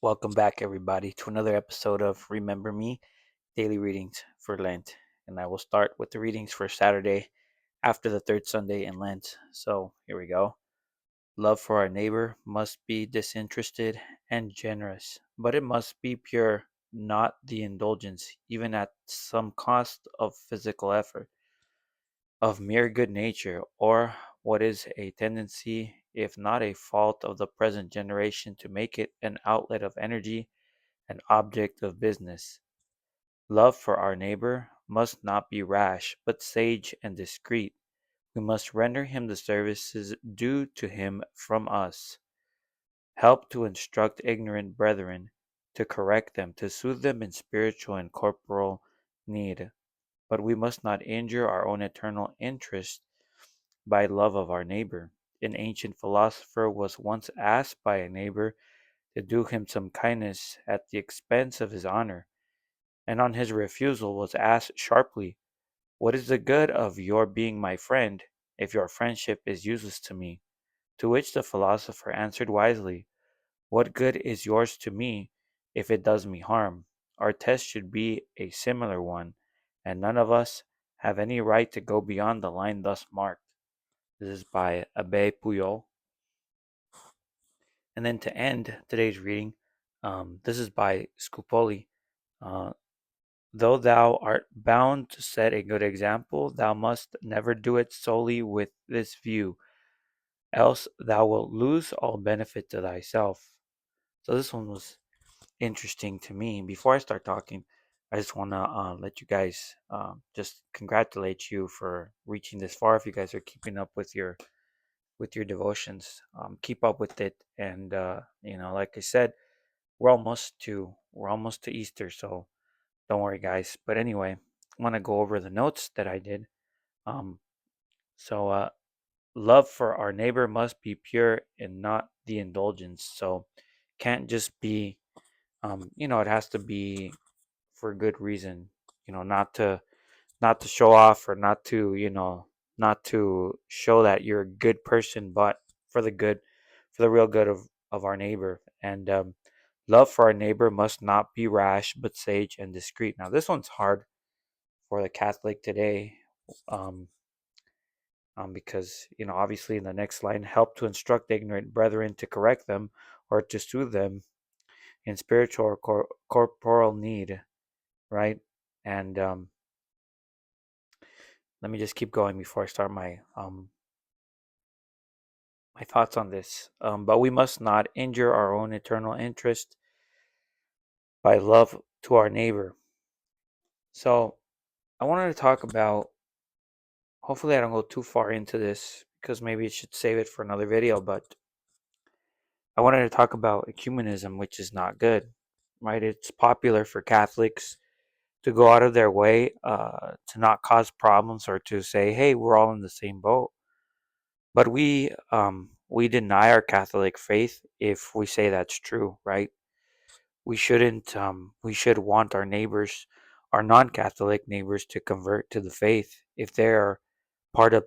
Welcome back, everybody, to another episode of Remember Me Daily Readings for Lent. And I will start with the readings for Saturday after the third Sunday in Lent. So here we go. Love for our neighbor must be disinterested and generous, but it must be pure, not the indulgence, even at some cost of physical effort, of mere good nature, or what is a tendency, if not a fault, of the present generation to make it an outlet of energy, an object of business. Love for our neighbor must not be rash, but sage and discreet. We must render him the services due to him from us. Help to instruct ignorant brethren, to correct them, to soothe them in spiritual and corporal need. But we must not injure our own eternal interest by love of our neighbor. An ancient philosopher was once asked by a neighbor to do him some kindness at the expense of his honor, and on his refusal was asked sharply, "What is the good of your being my friend, if your friendship is useless to me?" To which the philosopher answered wisely, "What good is yours to me, if it does me harm?" Our test should be a similar one, and none of us have any right to go beyond the line thus marked. This is by Abbe Puyol. And then to end today's reading, this is by Scupoli. Uh, Though thou art bound to set a good example, thou must never do it solely with this view, else thou wilt lose all benefit to thyself. So this one was interesting to me. Before I start talking, I just want to let you guys just congratulate you for reaching this far. If you guys are keeping up with your devotions, keep up with it. And like I said, we're almost to Easter, so don't worry, guys. But anyway, I want to go over the notes that I did. Um, so, love for our neighbor must be pure and not the indulgence. So, can't just be, it has to be for good reason. Not to show off or not to show that you're a good person, but for the good, for the real good of our neighbor. And love for our neighbor must not be rash, but sage and discreet. Now, this one's hard for the Catholic today, um, because obviously in the next line, help to instruct ignorant brethren, to correct them or to soothe them in spiritual or corporal need, right? And let me just keep going before I start my thoughts on this. But we must not injure our own eternal interest by love to our neighbor. So I wanted to talk about. Hopefully, I don't go too far into this because maybe it should save it for another video. But I wanted to talk about ecumenism, which is not good, right? It's popular for Catholics to go out of their way to not cause problems or to say, "Hey, we're all in the same boat." But we deny our Catholic faith if we say that's true, right? We shouldn't. We should want our neighbors, our non-Catholic neighbors, to convert to the faith if they are part of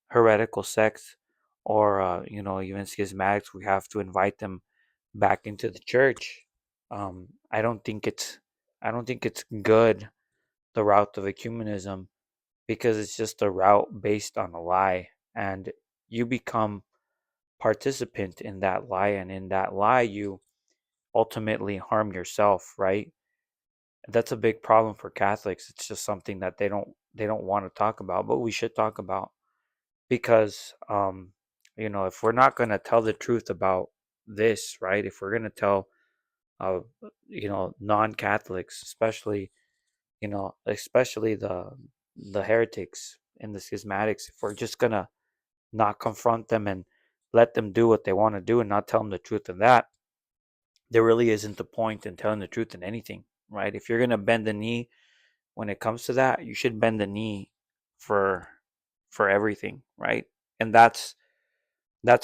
heretical sects or even schismatics. We have to invite them back into the church. I don't think it's good, the route of ecumenism, because it's just a route based on a lie, and you become participant in that lie, and in that lie you ultimately harm yourself, right? That's a big problem for Catholics. It's just something that they don't want to talk about, but we should talk about, because if we're not going to tell the truth about this, right? If we're going to tell uh non-Catholics, especially the heretics and the schismatics, if we're just going to not confront them and let them do what they want to do and not tell them the truth of that, there really isn't a point in telling the truth in anything, right? If you're going to bend the knee when it comes to that, you should bend the knee for everything, right? And that's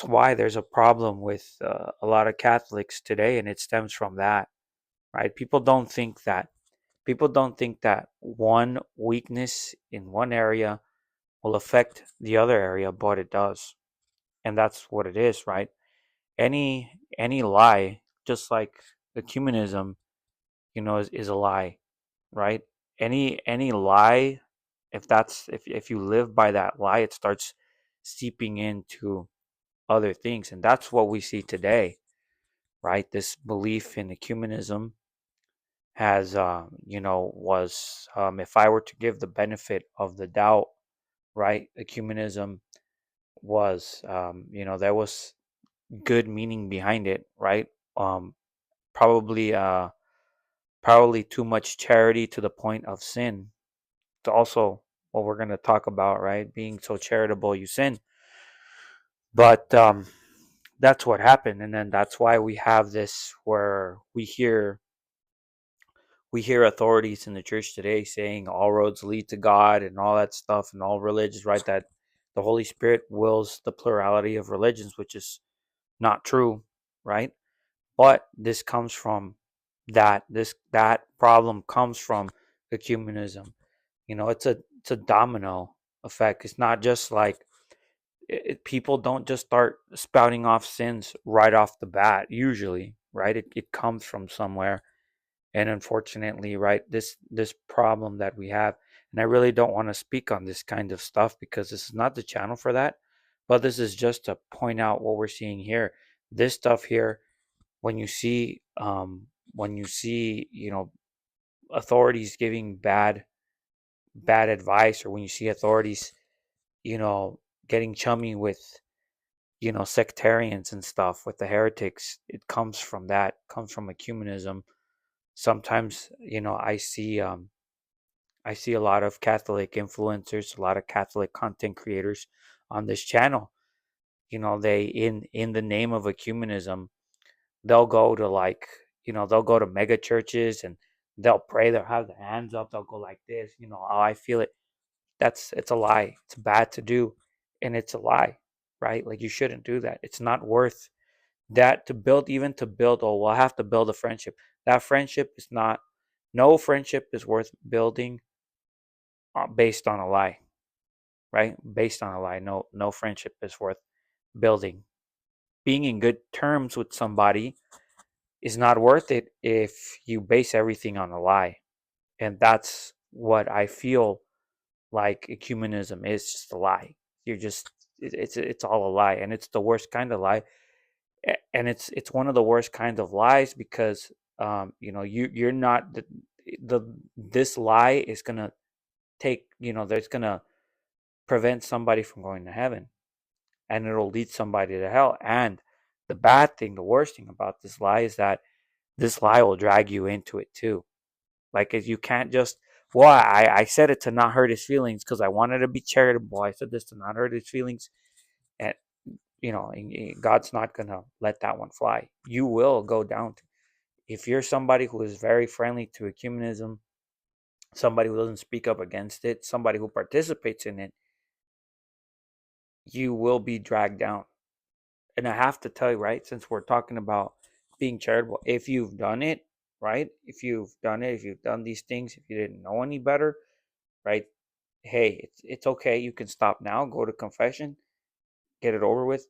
why there's a problem with a lot of Catholics today, and it stems from that, right? People don't think that one weakness in one area will affect the other area, but it does, and that's what it is, right? Any lie, just like ecumenism, is a lie, right? Any lie, if you live by that lie, it starts seeping into other things, and that's what we see today, right? This belief in ecumenism has, was, if I were to give the benefit of the doubt, right? Ecumenism was, there was good meaning behind it, right? Um, probably, probably too much charity to the point of sin. It's also what we're going to talk about, right? Being so charitable, you sin. But that's what happened, and then that's why we have this where we hear authorities in the church today saying all roads lead to God and all that stuff and all religions, right? That the Holy Spirit wills the plurality of religions, which is not true, right? But this comes from that problem comes from ecumenism. It's a domino effect. It's not just like people don't just start spouting off sins right off the bat. Usually, right? It comes from somewhere, and unfortunately, right, this problem that we have, and I really don't want to speak on this kind of stuff because this is not the channel for that, but this is just to point out what we're seeing here. This stuff here, when you see authorities giving bad advice, or when you see authorities, you know getting chummy with, sectarians and stuff, with the heretics, it comes from ecumenism. Sometimes, I see a lot of Catholic influencers, a lot of Catholic content creators on this channel. They, in the name of ecumenism, they'll go to, like, they'll go to mega churches, and they'll pray, they'll have their hands up, they'll go like this, oh, I feel it. It's a lie. It's bad to do, and it's a lie, right? Like, you shouldn't do that. It's not worth that to build, even to build. Oh, well, I have to build a friendship. That friendship is not. No friendship is worth building based on a lie, right? Based on a lie. No friendship is worth building. Being in good terms with somebody is not worth it if you base everything on a lie. And that's what I feel like ecumenism is, just a lie. You're just it's all a lie, and it's the worst kind of lie. And it's one of the worst kinds of lies because you're not the this lie is gonna take, there's gonna prevent somebody from going to heaven, and it'll lead somebody to hell. And the bad thing, the worst thing about this lie is that this lie will drag you into it too. Like, if you can't just, well, I said it to not hurt his feelings because I wanted to be charitable. I said this to not hurt his feelings. And, God's not going to let that one fly. You will go down. If you're somebody who is very friendly to ecumenism, somebody who doesn't speak up against it, somebody who participates in it, you will be dragged down. And I have to tell you, right, since we're talking about being charitable, if you've done it, right, if you've done these things, if you didn't know any better, right, hey, it's okay. You can stop now, go to confession, get it over with.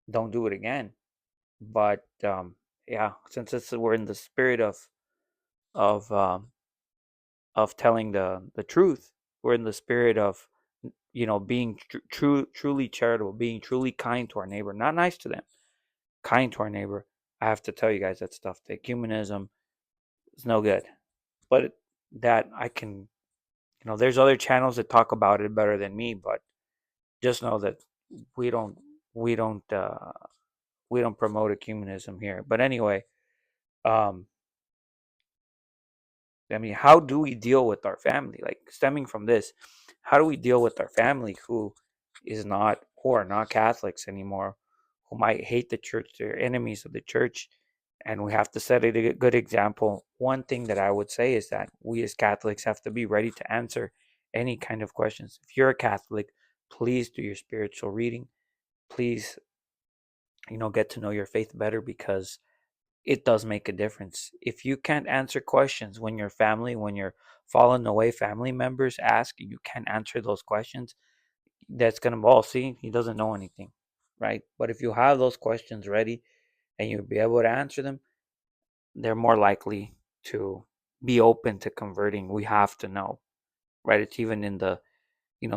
Don't do it again. But yeah, since we're in the spirit of um, of telling the truth, we're in the spirit of, being truly charitable, being truly kind to our neighbor, not nice to them, kind to our neighbor. I have to tell you guys that stuff. The ecumenism is no good. But that I can, there's other channels that talk about it better than me. But just know that we don't, we don't, we don't promote ecumenism here. But anyway, um, I mean, how do we deal with our family? Like, stemming from this, how do we deal with our family who are not Catholics anymore, who might hate the church, they're enemies of the church, and we have to set a good example. One thing that I would say is that we as Catholics have to be ready to answer any kind of questions. If you're a Catholic, please do your spiritual reading. Please, get to know your faith better, because it does make a difference. If you can't answer questions when your fallen away family members ask, and you can't answer those questions, that's gonna, well, see, he doesn't know anything, right? But if you have those questions ready and you'll be able to answer them, they're more likely to be open to converting. We have to know, right? It's even in the,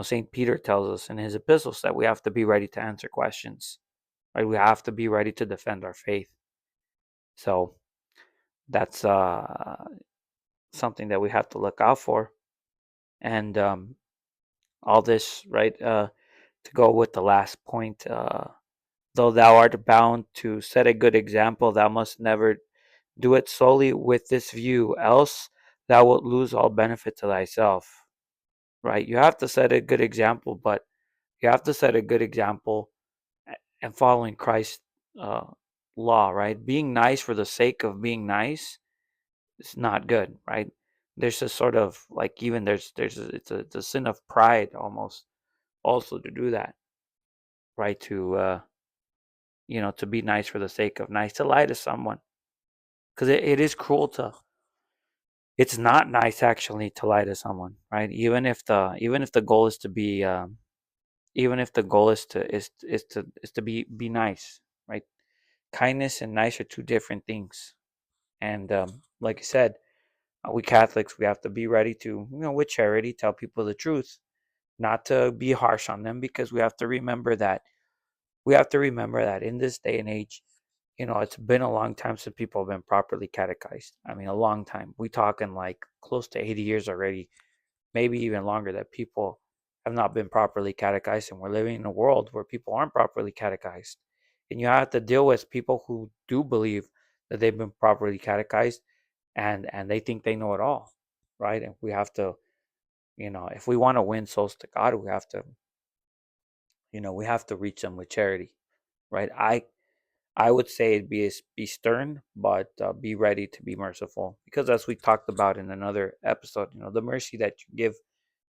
St. Peter tells us in his epistles that we have to be ready to answer questions, right? We have to be ready to defend our faith. So that's something that we have to look out for. And all this, right? To go with the last point, though thou art bound to set a good example, thou must never do it solely with this view, else thou wilt lose all benefit to thyself, right? You have to set a good example, but you have to set a good example and following Christ's uh, law, right? Being nice for the sake of being nice is not good, right? There's a sort of like even it's a sin of pride almost also to do that, right? To to be nice for the sake of nice, to lie to someone, because it is cruel to. It's not nice actually to lie to someone, right? Even if the goal is to be even if the goal is to be nice, right? Kindness and nice are two different things, and like I said, we Catholics, we have to be ready to, with charity, tell people the truth, not to be harsh on them, because we have to remember that in this day and age, it's been a long time since people have been properly catechized. I mean, a long time. We talking like close to 80 years already, maybe even longer, that people have not been properly catechized, and we're living in a world where people aren't properly catechized. And you have to deal with people who do believe that they've been properly catechized, and they think they know it all, right? And we have to, if we want to win souls to God, we have to reach them with charity, right? I would say it'd be stern, but be ready to be merciful, because as we talked about in another episode, the mercy that you give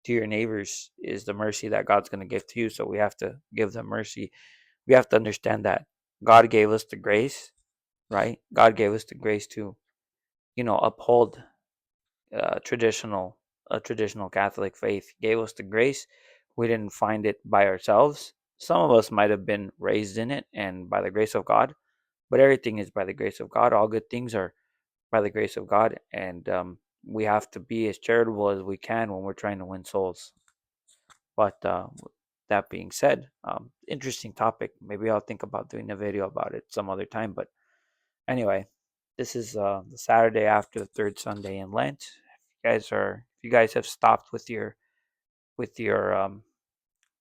to your neighbors is the mercy that God's going to give to you. So we have to give them mercy. We have to understand that God gave us the grace, right? God gave us the grace to, uphold uh, traditional a traditional Catholic faith. He gave us the grace. We didn't find it by ourselves. Some of us might have been raised in it and by the grace of God, but everything is by the grace of God. All good things are by the grace of God, and we have to be as charitable as we can when we're trying to win souls. But that being said, interesting topic. Maybe I'll think about doing a video about it some other time. But anyway, this is the Saturday after the third Sunday in Lent. If you guys have stopped with your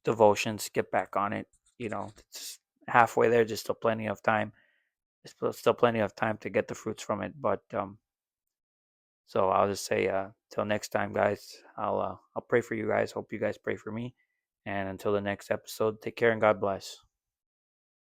devotions, get back on it. It's halfway there. Just still plenty of time. There's still plenty of time to get the fruits from it. But so I'll just say, till next time, guys. I'll pray for you guys. Hope you guys pray for me. And until the next episode, take care and God bless.